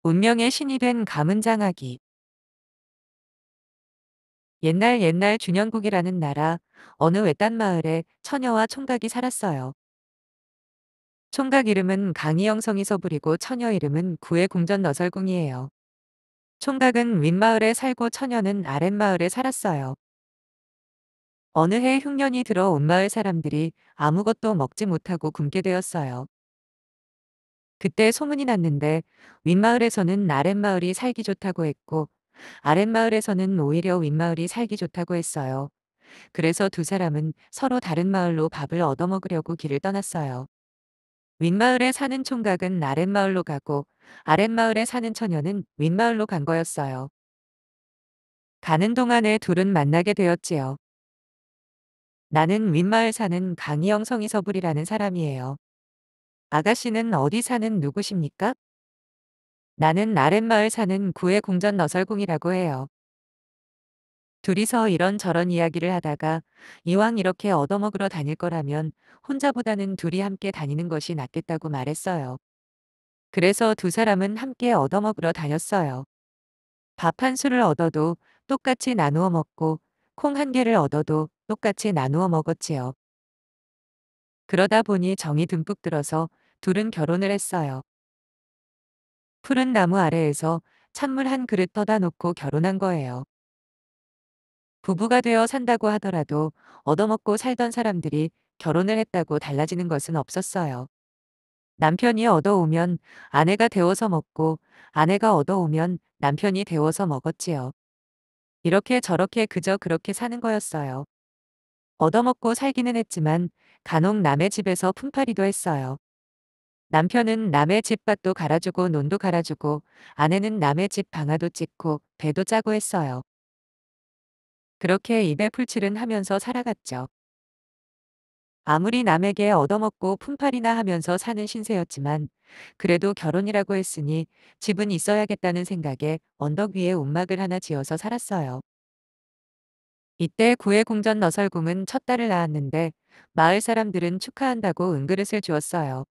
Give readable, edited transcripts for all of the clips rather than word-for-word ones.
운명의 신이 된 가문장아기. 옛날 옛날 준영국이라는 나라 어느 외딴 마을에 처녀와 총각이 살았어요. 총각 이름은 강희영성이서 부리고 처녀 이름은 구해궁전 너설궁이에요. 총각은 윗마을에 살고 처녀는 아랫마을에 살았어요. 어느 해 흉년이 들어 온 마을 사람들이 아무것도 먹지 못하고 굶게 되었어요. 그때 소문이 났는데 윗마을에서는 아랫마을이 살기 좋다고 했고 아랫마을에서는 오히려 윗마을이 살기 좋다고 했어요. 그래서 두 사람은 서로 다른 마을로 밥을 얻어먹으려고 길을 떠났어요. 윗마을에 사는 총각은 아랫마을로 가고 아랫마을에 사는 처녀는 윗마을로 간 거였어요. 가는 동안에 둘은 만나게 되었지요. 나는 윗마을 사는 강희영 성이서불이라는 사람이에요. 아가씨는 어디 사는 누구십니까? 나는 아랫마을 사는 구해궁전 너설궁이라고 해요. 둘이서 이런저런 이야기를 하다가 이왕 이렇게 얻어먹으러 다닐 거라면 혼자보다는 둘이 함께 다니는 것이 낫겠다고 말했어요. 그래서 두 사람은 함께 얻어먹으러 다녔어요. 밥 한 술을 얻어도 똑같이 나누어 먹고 콩 한 개를 얻어도 똑같이 나누어 먹었지요. 그러다 보니 정이 듬뿍 들어서 둘은 결혼을 했어요. 푸른 나무 아래에서 찬물 한 그릇 떠다 놓고 결혼한 거예요. 부부가 되어 산다고 하더라도 얻어먹고 살던 사람들이 결혼을 했다고 달라지는 것은 없었어요. 남편이 얻어오면 아내가 데워서 먹고 아내가 얻어오면 남편이 데워서 먹었지요. 이렇게 저렇게 그저 그렇게 사는 거였어요. 얻어먹고 살기는 했지만 간혹 남의 집에서 품팔이도 했어요. 남편은 남의 집 밭도 갈아주고 논도 갈아주고 아내는 남의 집 방아도 찧고 배도 짜고 했어요. 그렇게 입에 풀칠은 하면서 살아갔죠. 아무리 남에게 얻어먹고 품팔이나 하면서 사는 신세였지만 그래도 결혼이라고 했으니 집은 있어야겠다는 생각에 언덕 위에 움막을 하나 지어서 살았어요. 이때 구해궁전 너설궁은 첫 딸을 낳았는데 마을 사람들은 축하한다고 은그릇을 주었어요.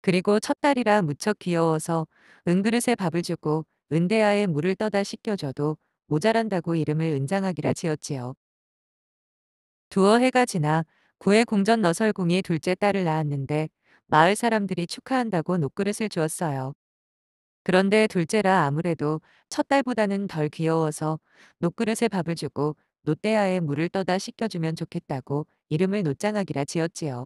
그리고 첫 딸이라 무척 귀여워서 은그릇에 밥을 주고 은대야에 물을 떠다 씻겨줘도 모자란다고 이름을 은장아기라 지었지요. 두어 해가 지나 구해궁전 너설궁이 둘째 딸을 낳았는데 마을 사람들이 축하한다고 녹그릇을 주었어요. 그런데 둘째라 아무래도 첫 딸보다는 덜 귀여워서 녹그릇에 밥을 주고 노대야에 물을 떠다 씻겨주면 좋겠다고 이름을 노장아기라 지었지요.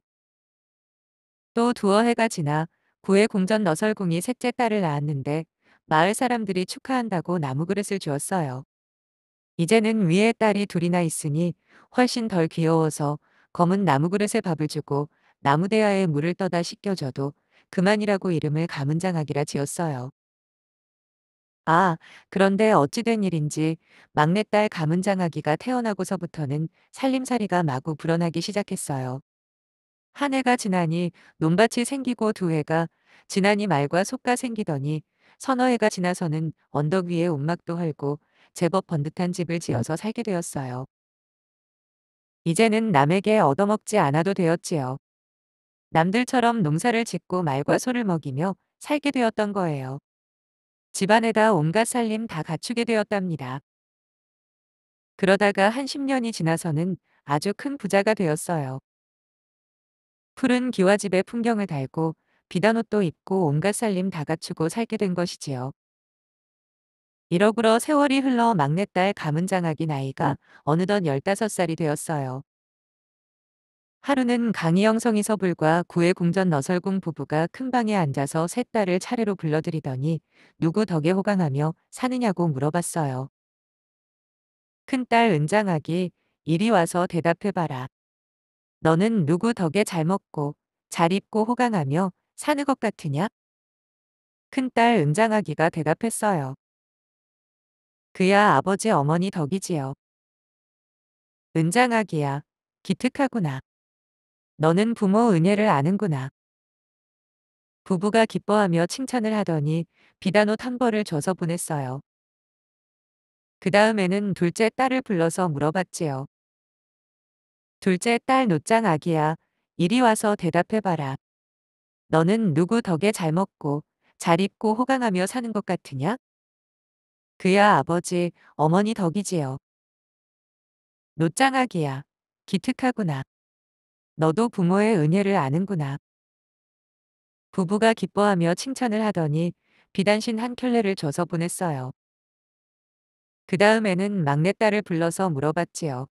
또 두어 해가 지나 구해궁전 너설궁이 셋째 딸을 낳았는데 마을 사람들이 축하한다고 나무그릇을 주었어요. 이제는 위에 딸이 둘이나 있으니 훨씬 덜 귀여워서 검은 나무그릇에 밥을 주고 나무대야에 물을 떠다 씻겨줘도 그만이라고 이름을 가문장아기라 지었어요. 아, 그런데 어찌된 일인지 막내딸 가문장아기가 태어나고서부터는 살림살이가 마구 불어나기 시작했어요. 한 해가 지나니 논밭이 생기고 두 해가 지나니 말과 솥가 생기더니 서너 해가 지나서는 언덕 위에 움막도 헐고 제법 번듯한 집을 지어서 살게 되었어요. 이제는 남에게 얻어먹지 않아도 되었지요. 남들처럼 농사를 짓고 말과 소를 먹이며 살게 되었던 거예요. 집안에다 온갖 살림 다 갖추게 되었답니다. 그러다가 한 10년이 지나서는 아주 큰 부자가 되었어요. 푸른 기와집에 풍경을 달고 비단 옷도 입고 온갖 살림 다 갖추고 살게 된 것이지요. 이러구러 세월이 흘러 막내딸 가문장아기 나이가 어느덧 15살이 되었어요. 하루는 강희영 성이서불과 구해궁전 너설궁 부부가 큰 방에 앉아서 셋 딸을 차례로 불러들이더니 누구 덕에 호강하며 사느냐고 물어봤어요. 큰딸 은장아기, 이리 와서 대답해봐라. 너는 누구 덕에 잘 먹고 잘 입고 호강하며 사는 것 같으냐? 큰딸 은장아기가 대답했어요. 그야 아버지 어머니 덕이지요. 은장아기야, 기특하구나. 너는 부모 은혜를 아는구나. 부부가 기뻐하며 칭찬을 하더니 비단옷 한 벌을 줘서 보냈어요. 그 다음에는 둘째 딸을 불러서 물어봤지요. 둘째 딸 노짱아기야, 이리 와서 대답해봐라. 너는 누구 덕에 잘 먹고 잘 입고 호강하며 사는 것 같으냐? 그야 아버지, 어머니 덕이지요. 노짱하기야. 기특하구나. 너도 부모의 은혜를 아는구나. 부부가 기뻐하며 칭찬을 하더니 비단신 한 켤레를 줘서 보냈어요. 그 다음에는 막내딸을 불러서 물어봤지요.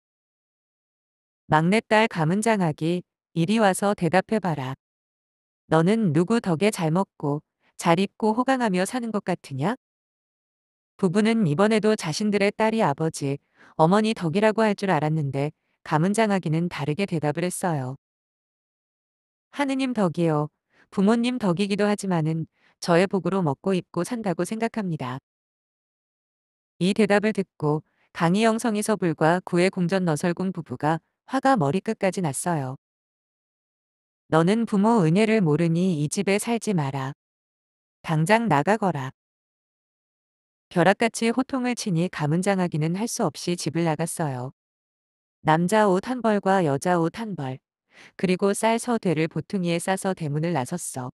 막내딸 가문장하기, 이리 와서 대답해봐라. 너는 누구 덕에 잘 먹고 잘 입고 호강하며 사는 것 같으냐? 부부는 이번에도 자신들의 딸이 아버지, 어머니 덕이라고 할 줄 알았는데 가문장하기는 다르게 대답을 했어요. 하느님 덕이요. 부모님 덕이기도 하지만은 저의 복으로 먹고 입고 산다고 생각합니다. 이 대답을 듣고 강희영 성의서불과 구의 궁전 너설궁 부부가 화가 머리끝까지 났어요. 너는 부모 은혜를 모르니 이 집에 살지 마라. 당장 나가거라. 벼락같이 호통을 치니 가문장하기는 할 수 없이 집을 나갔어요. 남자 옷 한 벌과 여자 옷 한 벌, 그리고 쌀 서대를 보퉁이에 싸서 대문을 나섰어.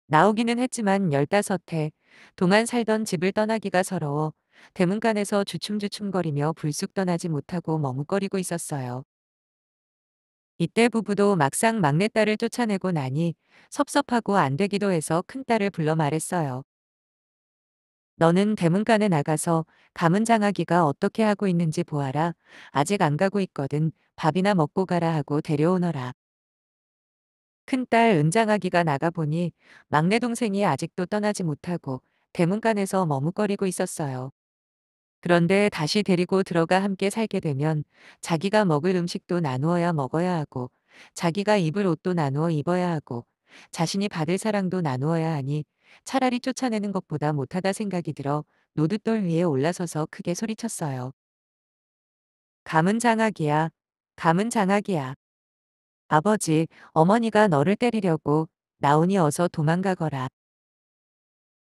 나오기는 했지만 15해 동안 살던 집을 떠나기가 서러워 대문간에서 주춤주춤거리며 불쑥 떠나지 못하고 머뭇거리고 있었어요. 이때 부부도 막상 막내딸을 쫓아내고 나니 섭섭하고 안 되기도 해서 큰딸을 불러 말했어요. 너는 대문간에 나가서 가문장하기가 어떻게 하고 있는지 보아라. 아직 안 가고 있거든. 밥이나 먹고 가라 하고 데려오너라. 큰딸 은장아기가 나가보니 막내 동생이 아직도 떠나지 못하고 대문간에서 머뭇거리고 있었어요. 그런데 다시 데리고 들어가 함께 살게 되면 자기가 먹을 음식도 나누어야 먹어야 하고 자기가 입을 옷도 나누어 입어야 하고 자신이 받을 사랑도 나누어야 하니 차라리 쫓아내는 것보다 못하다 생각이 들어 노둣돌 위에 올라서서 크게 소리쳤어요. 감은 장학이야. 감은 장학이야. 아버지, 어머니가 너를 때리려고 나오니 어서 도망가거라.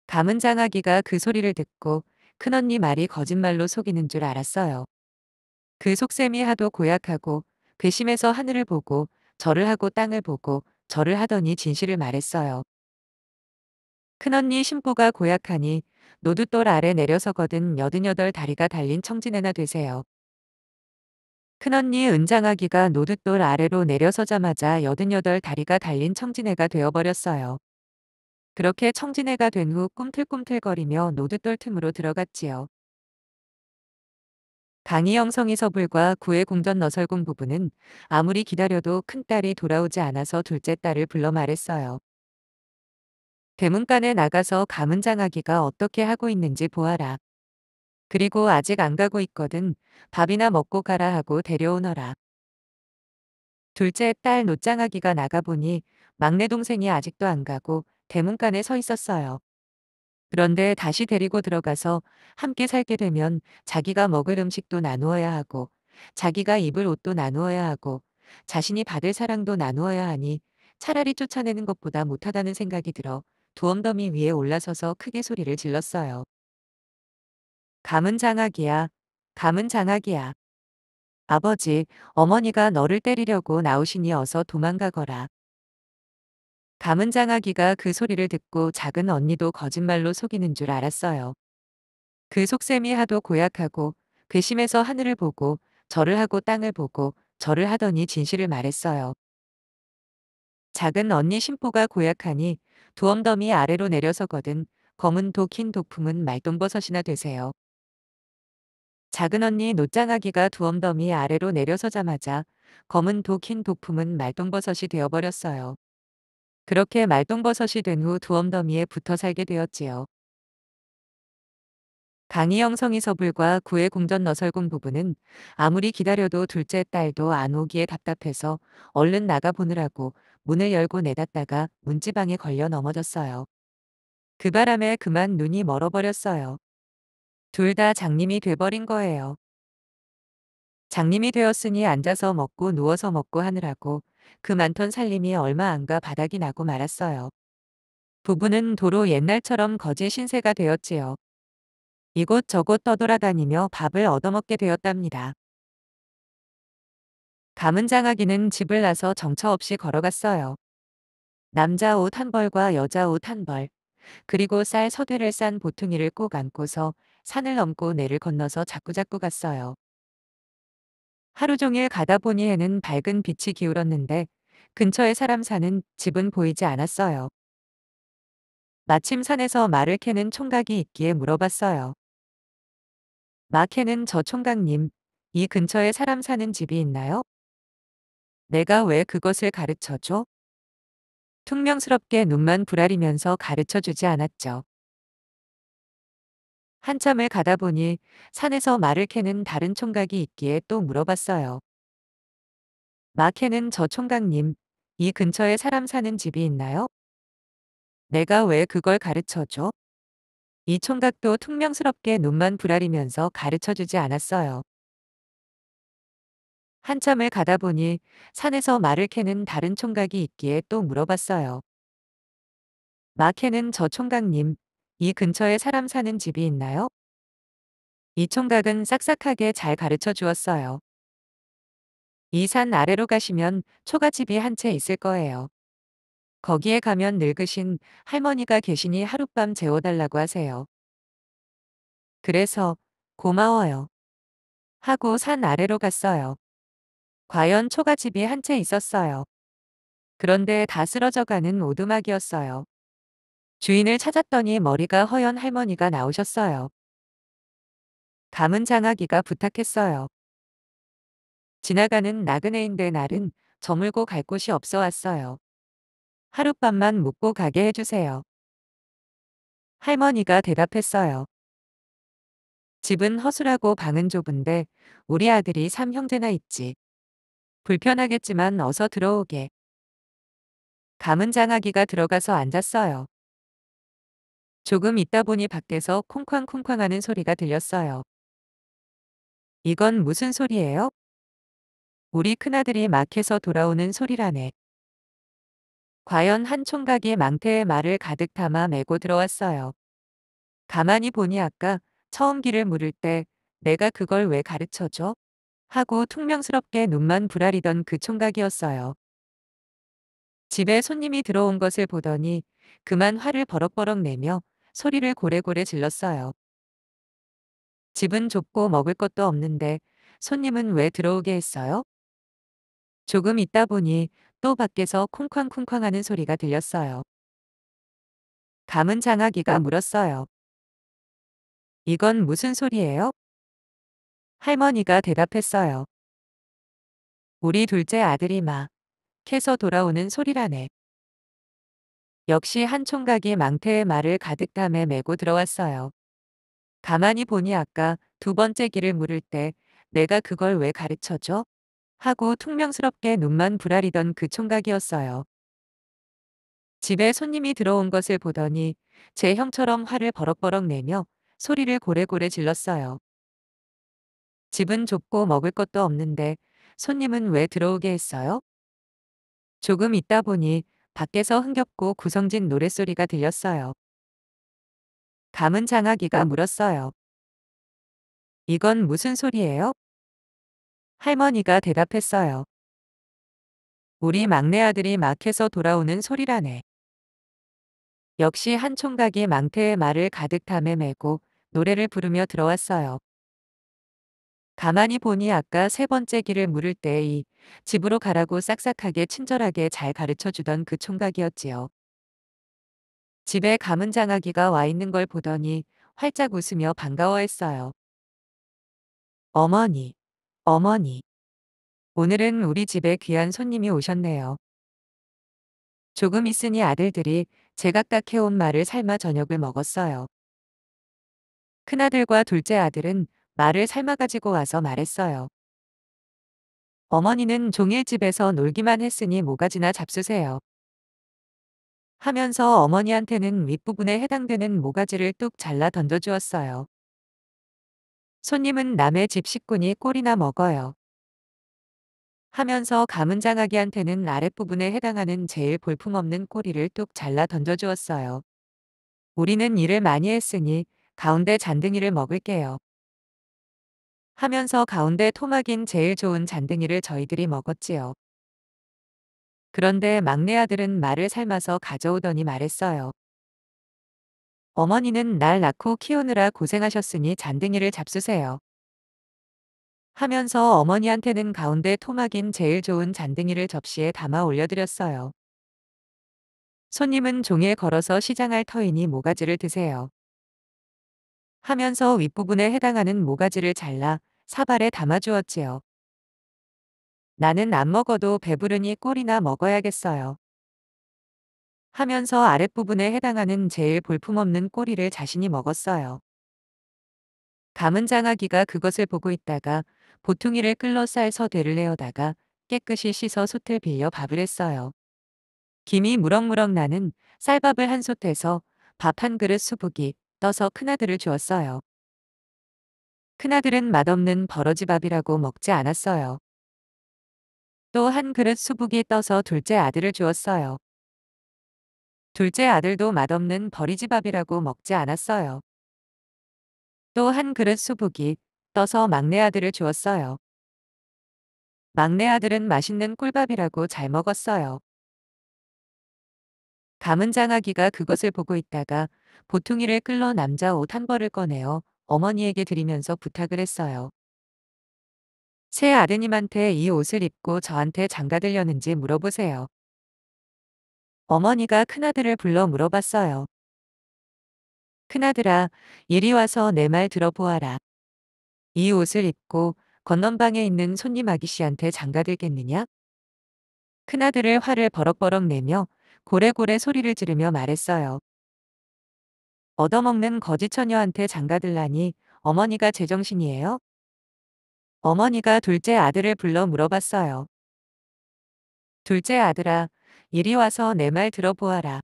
감은 장아기가 그 소리를 듣고 큰언니 말이 거짓말로 속이는 줄 알았어요. 그 속셈이 하도 고약하고 괘씸해서 하늘을 보고 절을 하고 땅을 보고 절을 하더니 진실을 말했어요. 큰언니 심보가 고약하니 노둣돌 아래 내려서거든 88 다리가 달린 청진애나 되세요. 큰언니 은장아기가 노둣돌 아래로 내려서자마자 88 다리가 달린 청진애가 되어버렸어요. 그렇게 청진애가 된 후 꿈틀꿈틀거리며 노둣돌 틈으로 들어갔지요. 강희영 성의서불과 구의 궁전 너설궁 부부는 아무리 기다려도 큰딸이 돌아오지 않아서 둘째 딸을 불러 말했어요. 대문간에 나가서 가문장하기가 어떻게 하고 있는지 보아라. 그리고 아직 안 가고 있거든. 밥이나 먹고 가라 하고 데려오너라. 둘째 딸 노짱아기가 나가보니 막내 동생이 아직도 안 가고 대문간에 서 있었어요. 그런데 다시 데리고 들어가서 함께 살게 되면 자기가 먹을 음식도 나누어야 하고 자기가 입을 옷도 나누어야 하고 자신이 받을 사랑도 나누어야 하니 차라리 쫓아내는 것보다 못하다는 생각이 들어 두엄더미 위에 올라서서 크게 소리를 질렀어요. 감은 장학이야. 감은 장학이야. 아버지, 어머니가 너를 때리려고 나오시니 어서 도망가거라. 감은 장아기가 그 소리를 듣고 작은 언니도 거짓말로 속이는 줄 알았어요. 그 속셈이 하도 고약하고 괘씸해서 하늘을 보고 절을 하고 땅을 보고 절을 하더니 진실을 말했어요. 작은 언니 심보가 고약하니 두엄더미 아래로 내려서거든 검은 독 흰 독품은 말똥버섯이나 되세요. 작은 언니 노짱아기가 두엄더미 아래로 내려서자마자 검은 독 흰 독품은 말똥버섯이 되어버렸어요. 그렇게 말똥버섯이 된 후 두엄더미에 붙어 살게 되었지요. 강희영 성의서불과 구의 궁전 너설궁 부부는 아무리 기다려도 둘째 딸도 안 오기에 답답해서 얼른 나가 보느라고 문을 열고 내닫다가 문지방에 걸려 넘어졌어요. 그 바람에 그만 눈이 멀어버렸어요. 둘 다 장님이 돼버린 거예요. 장님이 되었으니 앉아서 먹고 누워서 먹고 하느라고 그 많던 살림이 얼마 안 가 바닥이 나고 말았어요. 부부는 도로 옛날처럼 거지 신세가 되었지요. 이곳저곳 떠돌아다니며 밥을 얻어먹게 되었답니다. 가문장아기는 집을 나서 정처 없이 걸어갔어요. 남자 옷 한 벌과 여자 옷 한 벌, 그리고 쌀 서대를 싼 보퉁이를 꼭 안고서 산을 넘고 내를 건너서 자꾸자꾸 갔어요. 하루 종일 가다 보니 해는 밝은 빛이 기울었는데 근처에 사람 사는 집은 보이지 않았어요. 마침 산에서 말을 캐는 총각이 있기에 물어봤어요. 마캐는 저 총각님, 이 근처에 사람 사는 집이 있나요? 내가 왜 그것을 가르쳐 줘? 퉁명스럽게 눈만 부라리면서 가르쳐 주지 않았죠. 한참을 가다 보니 산에서 말을 캐는 다른 총각이 있기에 또 물어봤어요. 마캐는 저 총각님, 이 근처에 사람 사는 집이 있나요? 내가 왜 그걸 가르쳐 줘? 이 총각도 퉁명스럽게 눈만 부라리면서 가르쳐 주지 않았어요. 한참을 가다 보니 산에서 말을 캐는 다른 총각이 있기에 또 물어봤어요. 마캐는 저 총각님, 이 근처에 사람 사는 집이 있나요? 이 총각은 싹싹하게 잘 가르쳐 주었어요. 이 산 아래로 가시면 초가집이 한 채 있을 거예요. 거기에 가면 늙으신 할머니가 계시니 하룻밤 재워달라고 하세요. 그래서 고마워요. 하고 산 아래로 갔어요. 과연 초가집이 한 채 있었어요. 그런데 다 쓰러져가는 오두막이었어요. 주인을 찾았더니 머리가 허연 할머니가 나오셨어요. 감은 장아기가 부탁했어요. 지나가는 나그네인데 날은 저물고 갈 곳이 없어 왔어요. 하룻밤만 묵고 가게 해주세요. 할머니가 대답했어요. 집은 허술하고 방은 좁은데 우리 아들이 3형제나 있지. 불편하겠지만 어서 들어오게. 감은 장아기가 들어가서 앉았어요. 조금 있다 보니 밖에서 쿵쾅쿵쾅 하는 소리가 들렸어요. 이건 무슨 소리예요? 우리 큰아들이 막해서 돌아오는 소리라네. 과연 한 총각이 망태에 말을 가득 담아 메고 들어왔어요. 가만히 보니 아까 처음 길을 물을 때 내가 그걸 왜 가르쳐 줘? 하고 퉁명스럽게 눈만 부라리던 그 총각이었어요. 집에 손님이 들어온 것을 보더니 그만 화를 버럭버럭 내며 소리를 고래고래 질렀어요. 집은 좁고 먹을 것도 없는데 손님은 왜 들어오게 했어요? 조금 있다 보니 또 밖에서 쿵쾅쿵쾅 하는 소리가 들렸어요. 감은 장아기가 물었어요. 이건 무슨 소리예요? 할머니가 대답했어요. 우리 둘째 아들이 막 캐서 돌아오는 소리라네. 역시 한 총각이 망태에 말을 가득 담에 메고 들어왔어요. 가만히 보니 아까 두 번째 길을 물을 때 내가 그걸 왜 가르쳐 줘? 하고 퉁명스럽게 눈만 부라리던 그 총각이었어요. 집에 손님이 들어온 것을 보더니 제 형처럼 화를 버럭버럭 내며 소리를 고래고래 질렀어요. 집은 좁고 먹을 것도 없는데 손님은 왜 들어오게 했어요? 조금 있다 보니 밖에서 흥겹고 구성진 노랫소리가 들렸어요. 감은 장아기가 물었어요. 이건 무슨 소리예요? 할머니가 대답했어요. 우리 막내 아들이 막해서 돌아오는 소리라네. 역시 한 총각이 망태에 말을 가득 담에 메고 노래를 부르며 들어왔어요. 가만히 보니 아까 세 번째 길을 물을 때 이 집으로 가라고 싹싹하게 친절하게 잘 가르쳐 주던 그 총각이었지요. 집에 감은 장아기가 와 있는 걸 보더니 활짝 웃으며 반가워했어요. 어머니, 어머니, 오늘은 우리 집에 귀한 손님이 오셨네요. 조금 있으니 아들들이 제각각 해온 말을 삶아 저녁을 먹었어요. 큰아들과 둘째 아들은 말을 삶아 가지고 와서 말했어요. 어머니는 종일 집에서 놀기만 했으니 모가지나 잡수세요. 하면서 어머니한테는 윗부분에 해당되는 모가지를 뚝 잘라 던져주었어요. 손님은 남의 집 식구니 꼴이나 먹어요. 하면서 가문장아기한테는 아랫부분에 해당하는 제일 볼품없는 꼬리를 뚝 잘라 던져주었어요. 우리는 일을 많이 했으니 가운데 잔등이를 먹을게요. 하면서 가운데 토막인 제일 좋은 잔등이를 저희들이 먹었지요. 그런데 막내 아들은 말을 삶아서 가져오더니 말했어요. 어머니는 날 낳고 키우느라 고생하셨으니 잔등이를 잡수세요. 하면서 어머니한테는 가운데 토막인 제일 좋은 잔등이를 접시에 담아 올려드렸어요. 손님은 종이에 걸어서 시장할 터이니 모가지를 드세요. 하면서 윗부분에 해당하는 모가지를 잘라 사발에 담아주었지요. 나는 안 먹어도 배부르니 꿀이나 먹어야겠어요. 하면서 아랫부분에 해당하는 제일 볼품없는 꼬리를 자신이 먹었어요. 감은 장아기가 그것을 보고 있다가 보퉁이를 끌러 쌀서 대를 내어다가 깨끗이 씻어 솥을 빌려 밥을 했어요. 김이 무럭무럭 나는 쌀밥을 한 솥에서 밥 한 그릇 수북이 떠서 큰아들을 주었어요. 큰아들은 맛없는 버러지밥이라고 먹지 않았어요. 또 한 그릇 수북이 떠서 둘째 아들을 주었어요. 둘째 아들도 맛없는 버리지밥이라고 먹지 않았어요. 또 한 그릇 수북이 떠서 막내 아들을 주었어요. 막내 아들은 맛있는 꿀밥이라고 잘 먹었어요. 감은 장아기가 그것을 보고 있다가 보퉁이를 끌러 남자 옷 한 벌을 꺼내어 어머니에게 드리면서 부탁을 했어요. 새 아드님한테 이 옷을 입고 저한테 장가들려는지 물어보세요. 어머니가 큰아들을 불러 물어봤어요. 큰아들아, 이리 와서 내 말 들어보아라. 이 옷을 입고 건넌방에 있는 손님 아기씨한테 장가들겠느냐? 큰아들을 화를 버럭버럭 내며 고래고래 소리를 지르며 말했어요. 얻어먹는 거지처녀한테 장가들라니 어머니가 제정신이에요? 어머니가 둘째 아들을 불러 물어봤어요. 둘째 아들아, 이리 와서 내 말 들어보아라.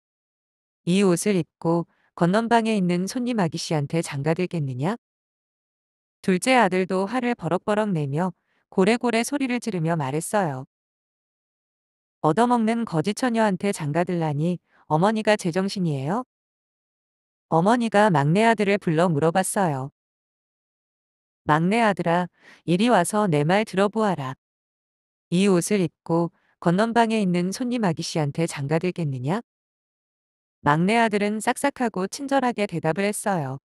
이 옷을 입고 건넌방에 있는 손님 아기씨한테 장가들겠느냐? 둘째 아들도 화를 버럭버럭 내며 고래고래 소리를 지르며 말했어요. 얻어먹는 거지처녀한테 장가들라니 어머니가 제정신이에요? 어머니가 막내 아들을 불러 물어봤어요. 막내 아들아, 이리 와서 내 말 들어보아라. 이 옷을 입고 건넌방에 있는 손님 아기씨한테 장가들겠느냐? 막내 아들은 싹싹하고 친절하게 대답을 했어요.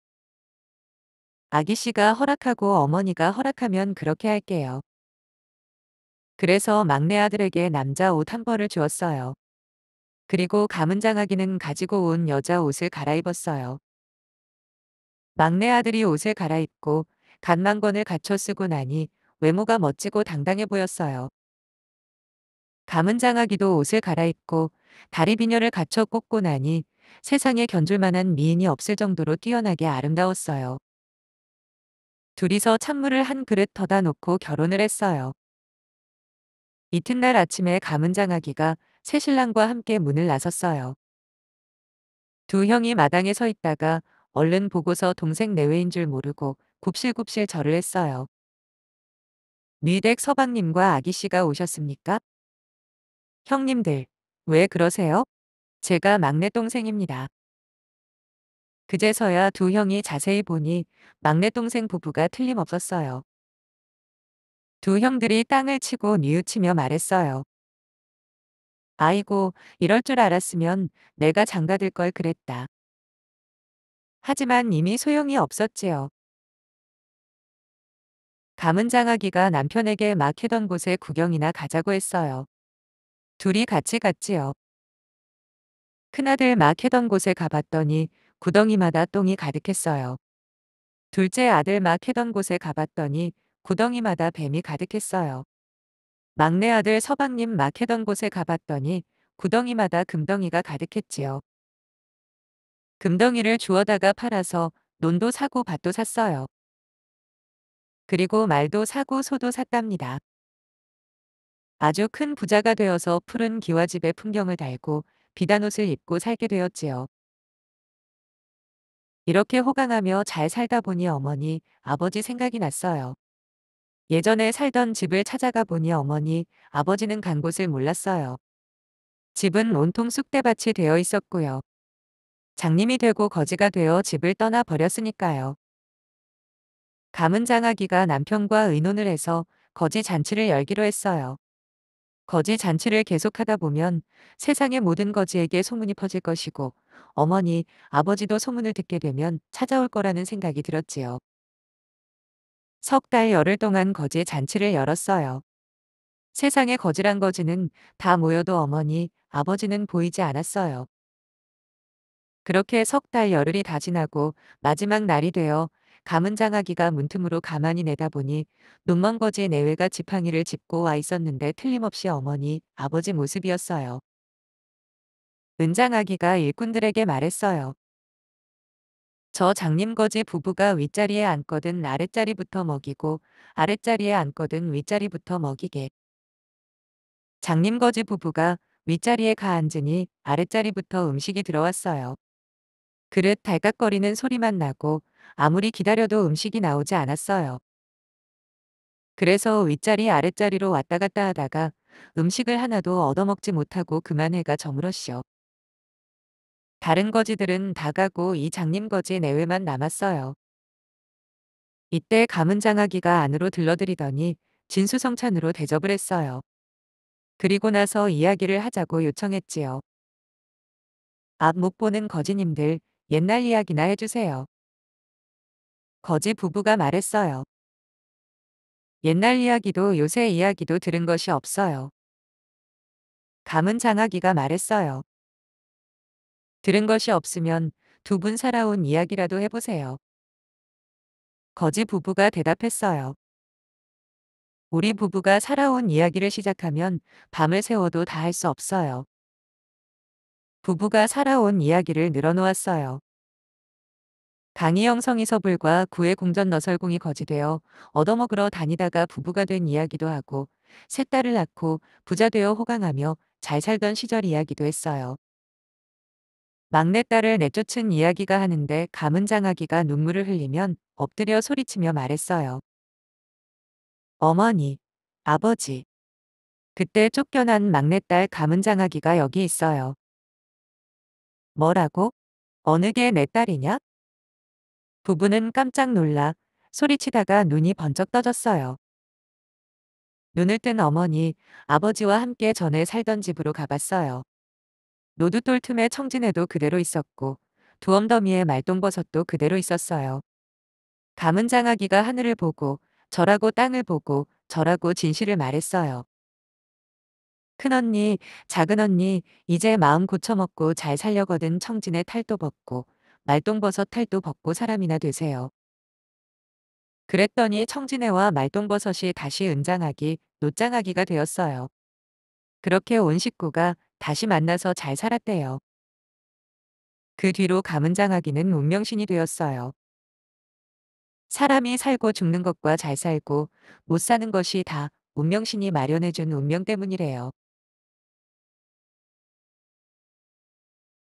아기씨가 허락하고 어머니가 허락하면 그렇게 할게요. 그래서 막내 아들에게 남자 옷 한 벌을 주었어요. 그리고 가문장아기는 가지고 온 여자 옷을 갈아입었어요. 막내 아들이 옷을 갈아입고 간망건을 갖춰 쓰고 나니 외모가 멋지고 당당해 보였어요. 가문장아기도 옷을 갈아입고 다리 비녀를 갖춰 꽂고 나니 세상에 견줄 만한 미인이 없을 정도로 뛰어나게 아름다웠어요. 둘이서 찬물을 한 그릇 더다 놓고 결혼을 했어요. 이튿날 아침에 가문장아기가 새신랑과 함께 문을 나섰어요. 두 형이 마당에 서 있다가 얼른 보고서 동생 내외인 줄 모르고 굽실굽실 절을 했어요. 뉘댁 서방님과 아기씨가 오셨습니까? 형님들, 왜 그러세요? 제가 막내 동생입니다. 그제서야 두 형이 자세히 보니 막내 동생 부부가 틀림없었어요. 두 형들이 땅을 치고 뉘우치며 말했어요. 아이고, 이럴 줄 알았으면 내가 장가들 걸 그랬다. 하지만 이미 소용이 없었지요. 가문장아기가 남편에게 막 해던 곳에 구경이나 가자고 했어요. 둘이 같이 갔지요. 큰아들 막 해던 곳에 가봤더니 구덩이마다 똥이 가득했어요. 둘째 아들 막 해던 곳에 가봤더니 구덩이마다 뱀이 가득했어요. 막내 아들 서방님 막 해던 곳에 가봤더니 구덩이마다 금덩이가 가득했지요. 금덩이를 주워다가 팔아서 논도 사고 밭도 샀어요. 그리고 말도 사고 소도 샀답니다. 아주 큰 부자가 되어서 푸른 기와집에 풍경을 달고 비단옷을 입고 살게 되었지요. 이렇게 호강하며 잘 살다 보니 어머니, 아버지 생각이 났어요. 예전에 살던 집을 찾아가 보니 어머니, 아버지는 간 곳을 몰랐어요. 집은 온통 쑥대밭이 되어 있었고요. 장님이 되고 거지가 되어 집을 떠나 버렸으니까요. 가문장아기가 남편과 의논을 해서 거지 잔치를 열기로 했어요. 거지 잔치를 계속하다 보면 세상의 모든 거지에게 소문이 퍼질 것이고 어머니, 아버지도 소문을 듣게 되면 찾아올 거라는 생각이 들었지요. 석 달 열흘 동안 거지 잔치를 열었어요. 세상에 거지란 거지는 다 모여도 어머니, 아버지는 보이지 않았어요. 그렇게 석 달 열흘이 다 지나고 마지막 날이 되어 가문장아기가 문틈으로 가만히 내다보니 눈먼 거지의 내외가 지팡이를 짚고 와 있었는데 틀림없이 어머니, 아버지 모습이었어요. 은장아기가 일꾼들에게 말했어요. 저 장님거지 부부가 윗자리에 앉거든 아랫자리부터 먹이고 아랫자리에 앉거든 윗자리부터 먹이게. 장님거지 부부가 윗자리에 가 앉으니 아랫자리부터 음식이 들어왔어요. 그릇 달깍거리는 소리만 나고 아무리 기다려도 음식이 나오지 않았어요. 그래서 윗자리 아랫자리로 왔다 갔다 하다가 음식을 하나도 얻어먹지 못하고 그만 해가 저물었쇼. 다른 거지들은 다 가고 이 장님 거지 내외만 남았어요. 이때 가문장아기가 안으로 들러들이더니 진수성찬으로 대접을 했어요. 그리고 나서 이야기를 하자고 요청했지요. 앞 못 보는 거지님들 옛날 이야기나 해주세요. 거지 부부가 말했어요. 옛날 이야기도 요새 이야기도 들은 것이 없어요. 가문장아기가 말했어요. 들은 것이 없으면 두 분 살아온 이야기라도 해보세요. 거지 부부가 대답했어요. 우리 부부가 살아온 이야기를 시작하면 밤을 새워도 다 할 수 없어요. 부부가 살아온 이야기를 늘어놓았어요. 강희영 성이서불과 구의 궁전 너설공이 거지되어 얻어먹으러 다니다가 부부가 된 이야기도 하고 세 딸을 낳고 부자 되어 호강하며 잘 살던 시절 이야기도 했어요. 막내딸을 내쫓은 이야기가 하는데 가문장아기가 눈물을 흘리면 엎드려 소리치며 말했어요. 어머니, 아버지. 그때 쫓겨난 막내딸 가문장아기가 여기 있어요. 뭐라고? 어느 게 내 딸이냐? 부부는 깜짝 놀라 소리치다가 눈이 번쩍 떠졌어요. 눈을 뜬 어머니, 아버지와 함께 전에 살던 집으로 가봤어요. 노두돌 틈에 청진회도 그대로 있었고 두엄더미에 말똥버섯도 그대로 있었어요. 가문장아기가 하늘을 보고 절하고 땅을 보고 절하고 진실을 말했어요. 큰언니, 작은언니, 이제 마음 고쳐먹고 잘 살려거든 청진회 탈도 벗고 말똥버섯 탈도 벗고 사람이나 되세요. 그랬더니 청진회와 말똥버섯이 다시 은장아기, 노장아기가 되었어요. 그렇게 온 식구가 다시 만나서 잘 살았대요. 그 뒤로 가문장아기는 운명신이 되었어요. 사람이 살고 죽는 것과 잘 살고 못 사는 것이 다 운명신이 마련해준 운명 때문이래요.